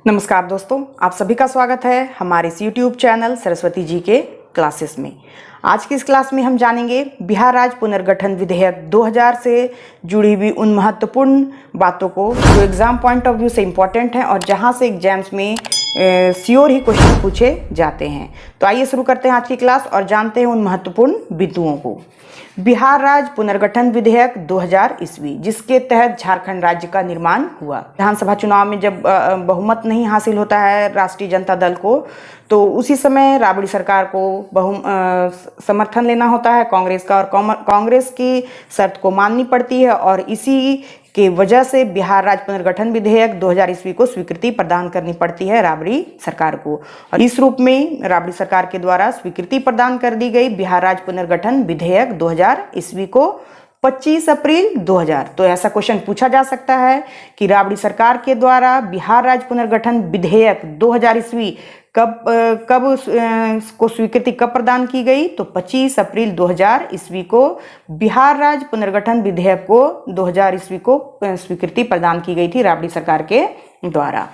नमस्कार दोस्तों, आप सभी का स्वागत है हमारे इस YouTube चैनल सरस्वती जी के क्लासेस में। आज की इस क्लास में हम जानेंगे बिहार राज्य पुनर्गठन विधेयक 2000 से जुड़ी हुई उन महत्वपूर्ण बातों को जो एग्जाम पॉइंट ऑफ व्यू से इम्पोर्टेंट हैं और जहां से एग्जाम्स में श्योर ही क्वेश्चन पूछे जाते हैं। तो आइए शुरू करते हैं आज की क्लास और जानते हैं उन महत्वपूर्ण बिंदुओं को। बिहार राज्य पुनर्गठन विधेयक 2000 ईस्वी, जिसके तहत झारखंड राज्य का निर्माण हुआ। विधानसभा चुनाव में जब बहुमत नहीं हासिल होता है राष्ट्रीय जनता दल को, तो उसी समय राबड़ी सरकार को समर्थन लेना होता है कांग्रेस का, और कांग्रेस की शर्त को माननी पड़ती है और इसी के वजह से बिहार राज्य पुनर्गठन विधेयक 2000 ईस्वी को स्वीकृति प्रदान करनी पड़ती है राबड़ी सरकार को। और इस रूप में राबड़ी सरकार के द्वारा स्वीकृति प्रदान कर दी गई बिहार राज्य पुनर्गठन विधेयक 2000 ईस्वी को 25 अप्रैल 2000। तो ऐसा क्वेश्चन पूछा जा सकता है कि राबड़ी सरकार के द्वारा बिहार राज्य पुनर्गठन विधेयक 2000 ईस्वी कब को स्वीकृति कब प्रदान की गई? तो 25 अप्रैल 2000 ईस्वी को बिहार राज्य पुनर्गठन विधेयक को 2000 ईस्वी को स्वीकृति प्रदान की गई थी राबड़ी सरकार के द्वारा।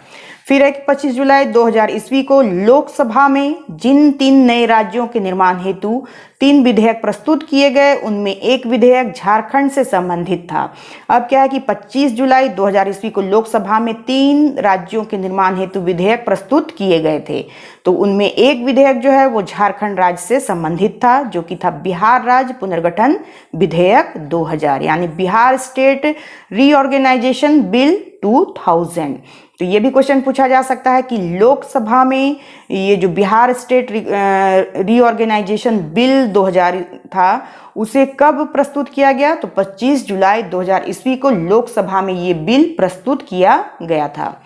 फिर है कि 25 जुलाई 2000 ईस्वी को लोकसभा में जिन 3 नए राज्यों के निर्माण हेतु 3 विधेयक प्रस्तुत किए गए, उनमें एक विधेयक झारखंड से संबंधित था। अब क्या है कि 25 जुलाई 2000 ईस्वी को लोकसभा में 3 राज्यों के निर्माण हेतु विधेयक प्रस्तुत किए गए थे, तो उनमें एक विधेयक जो है वो झारखंड राज्य से संबंधित था, जो कि था बिहार राज्य पुनर्गठन विधेयक 2000, यानी बिहार स्टेट रीऑर्गेनाइजेशन बिल 2000। तो ये भी क्वेश्चन पूछा जा सकता है कि लोकसभा में ये जो बिहार स्टेट रीऑर्गेनाइजेशन बिल 2000 था, उसे कब प्रस्तुत किया गया? तो 25 जुलाई 2000 ईस्वी को लोकसभा में ये बिल प्रस्तुत किया गया था।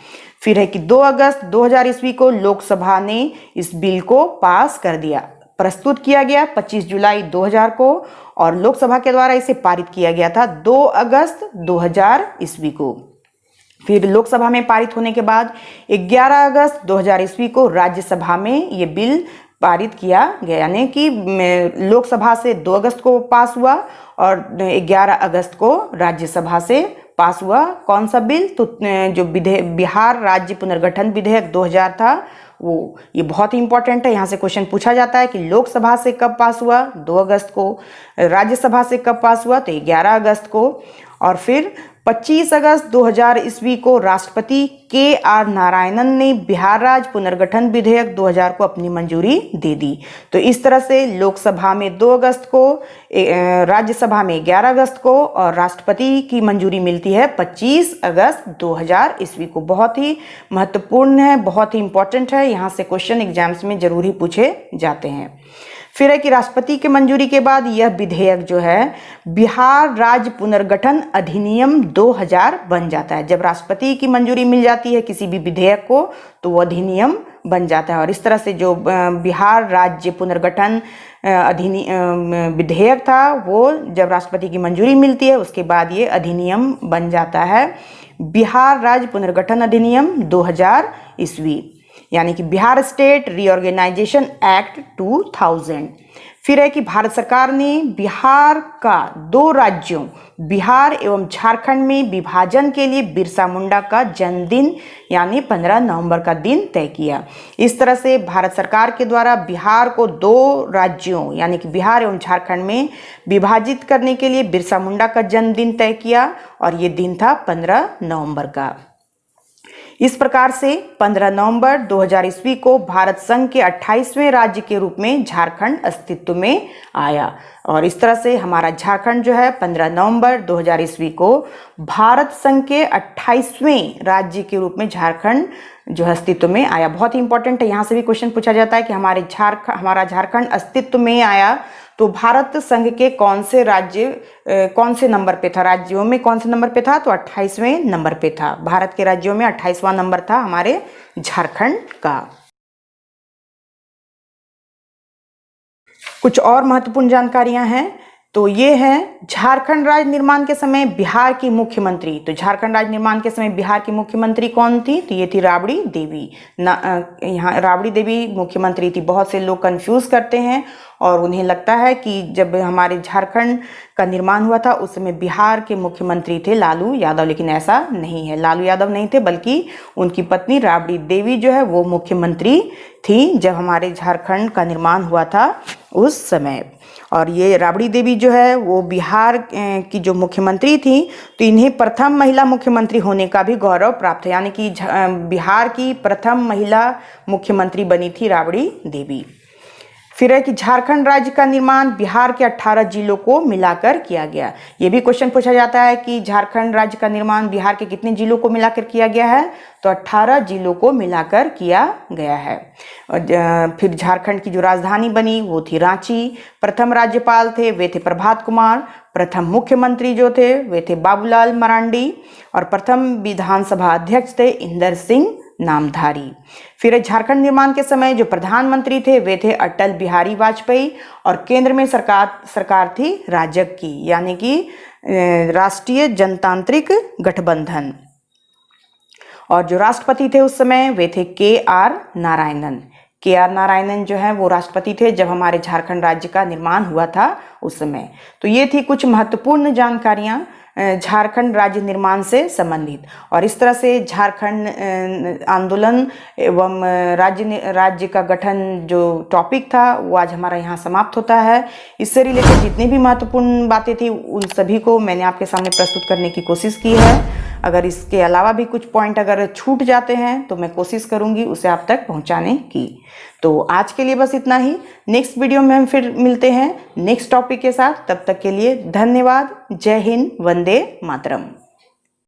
फिर है कि 2 अगस्त 2000 ईस्वी को लोकसभा ने इस बिल को पास कर दिया। प्रस्तुत किया गया 25 जुलाई 2000 को और लोकसभा के द्वारा इसे पारित किया गया था 2 अगस्त 2000 ईस्वी को। फिर लोकसभा में पारित होने के बाद 11 अगस्त 2000 ईस्वी को राज्यसभा में ये बिल पारित किया गया, यानी कि लोकसभा से 2 अगस्त को पास हुआ और 11 अगस्त को राज्यसभा से पास हुआ। कौन सा बिल? तो जो बिहार राज्य पुनर्गठन विधेयक 2000 था वो, ये बहुत ही इंपॉर्टेंट है। यहाँ से क्वेश्चन पूछा जाता है कि लोकसभा से कब पास हुआ? 2 अगस्त को। राज्यसभा से कब पास हुआ? तो 11 अगस्त को। और फिर 25 अगस्त 2000 ईस्वी को राष्ट्रपति KR नारायणन ने बिहार राज्य पुनर्गठन विधेयक 2000 को अपनी मंजूरी दे दी। तो इस तरह से लोकसभा में 2 अगस्त को, राज्यसभा में 11 अगस्त को और राष्ट्रपति की मंजूरी मिलती है 25 अगस्त 2000 ईस्वी को। बहुत ही महत्वपूर्ण है, बहुत ही इंपॉर्टेंट है, यहाँ से क्वेश्चन एग्जाम्स में जरूर ही पूछे जाते हैं। फिर है कि राष्ट्रपति की मंजूरी के बाद यह विधेयक जो है बिहार राज्य पुनर्गठन अधिनियम 2000 बन जाता है। जब राष्ट्रपति की मंजूरी मिल जाती है किसी भी विधेयक को, तो वो अधिनियम बन जाता है। और इस तरह से जो बिहार राज्य पुनर्गठन अधिनियम विधेयक था, वो जब राष्ट्रपति की मंजूरी मिलती है उसके बाद ये अधिनियम बन जाता है बिहार राज्य पुनर्गठन अधिनियम 2000 ईस्वी, यानी कि बिहार स्टेट रीऑर्गेनाइजेशन एक्ट 2000। फिर है कि भारत सरकार ने बिहार का 2 राज्यों बिहार एवं झारखंड में विभाजन के लिए बिरसा मुंडा का जन्मदिन यानी 15 नवंबर का दिन तय किया। इस तरह से भारत सरकार के द्वारा बिहार को 2 राज्यों यानी कि बिहार एवं झारखंड में विभाजित करने के लिए बिरसा मुंडा का जन्मदिन तय किया और ये दिन था 15 नवंबर का। इस प्रकार से 15 नवंबर 2000 ईस्वी को भारत संघ के 28वें राज्य के रूप में झारखंड अस्तित्व में आया। और इस तरह से हमारा झारखंड जो है 15 नवंबर 2000 ईस्वी को भारत संघ के 28वें राज्य के रूप में झारखंड जो है अस्तित्व में आया। बहुत ही इंपॉर्टेंट है, यहाँ से भी क्वेश्चन पूछा जाता है कि हमारा झारखंड अस्तित्व में आया तो भारत संघ के कौन से राज्य कौन से नंबर पे था, राज्यों में कौन से नंबर पे था? तो 28वें नंबर पे था। भारत के राज्यों में 28वां नंबर था हमारे झारखंड का। कुछ और महत्वपूर्ण जानकारियां हैं तो ये है झारखंड राज्य निर्माण के समय बिहार की मुख्यमंत्री। तो झारखंड राज्य निर्माण के समय बिहार की मुख्यमंत्री कौन थी? तो ये थी राबड़ी देवी। यहाँ राबड़ी देवी मुख्यमंत्री थी। बहुत से लोग कंफ्यूज करते हैं और उन्हें लगता है कि जब हमारे झारखंड का निर्माण हुआ था उस समय बिहार के मुख्यमंत्री थे लालू यादव, लेकिन ऐसा नहीं है। लालू यादव नहीं थे, बल्कि उनकी पत्नी राबड़ी देवी जो है वो मुख्यमंत्री थी जब हमारे झारखंड का निर्माण हुआ था उस समय। और ये राबड़ी देवी जो है वो बिहार की जो मुख्यमंत्री थी, तो इन्हें प्रथम महिला मुख्यमंत्री होने का भी गौरव प्राप्त है, यानी कि बिहार की प्रथम महिला मुख्यमंत्री बनी थी राबड़ी देवी। फिर है कि झारखंड राज्य का निर्माण बिहार के 18 जिलों को मिलाकर किया गया। ये भी क्वेश्चन पूछा जाता है कि झारखंड राज्य का निर्माण बिहार के कितने जिलों को मिलाकर किया गया है? तो 18 जिलों को मिलाकर किया गया है। और फिर झारखंड की जो राजधानी बनी वो थी रांची। प्रथम राज्यपाल थे वे थे प्रभात कुमार। प्रथम मुख्यमंत्री जो थे वे थे बाबूलाल मरांडी। और प्रथम विधानसभा अध्यक्ष थे इंदर सिंह नामधारी। फिर झारखंड निर्माण के समय जो प्रधानमंत्री थे वे थे अटल बिहारी वाजपेयी। और केंद्र में सरकार थी राजग की, यानी कि राष्ट्रीय जनतांत्रिक गठबंधन। और जो राष्ट्रपति थे उस समय वे थे के.आर. नारायणन। के.आर. नारायणन जो है वो राष्ट्रपति थे जब हमारे झारखंड राज्य का निर्माण हुआ था उस समय। तो ये थी कुछ महत्वपूर्ण जानकारियां झारखंड राज्य निर्माण से संबंधित। और इस तरह से झारखंड आंदोलन एवं राज्य का गठन जो टॉपिक था वो आज हमारा यहाँ समाप्त होता है। इससे रिलेटेड जितनी भी महत्वपूर्ण बातें थी उन सभी को मैंने आपके सामने प्रस्तुत करने की कोशिश की है। अगर इसके अलावा भी कुछ पॉइंट अगर छूट जाते हैं तो मैं कोशिश करूँगी उसे आप तक पहुँचाने की। तो आज के लिए बस इतना ही। नेक्स्ट वीडियो में हम फिर मिलते हैं नेक्स्ट टॉपिक के साथ। तब तक के लिए धन्यवाद। जय हिंद, वंदे मातरम।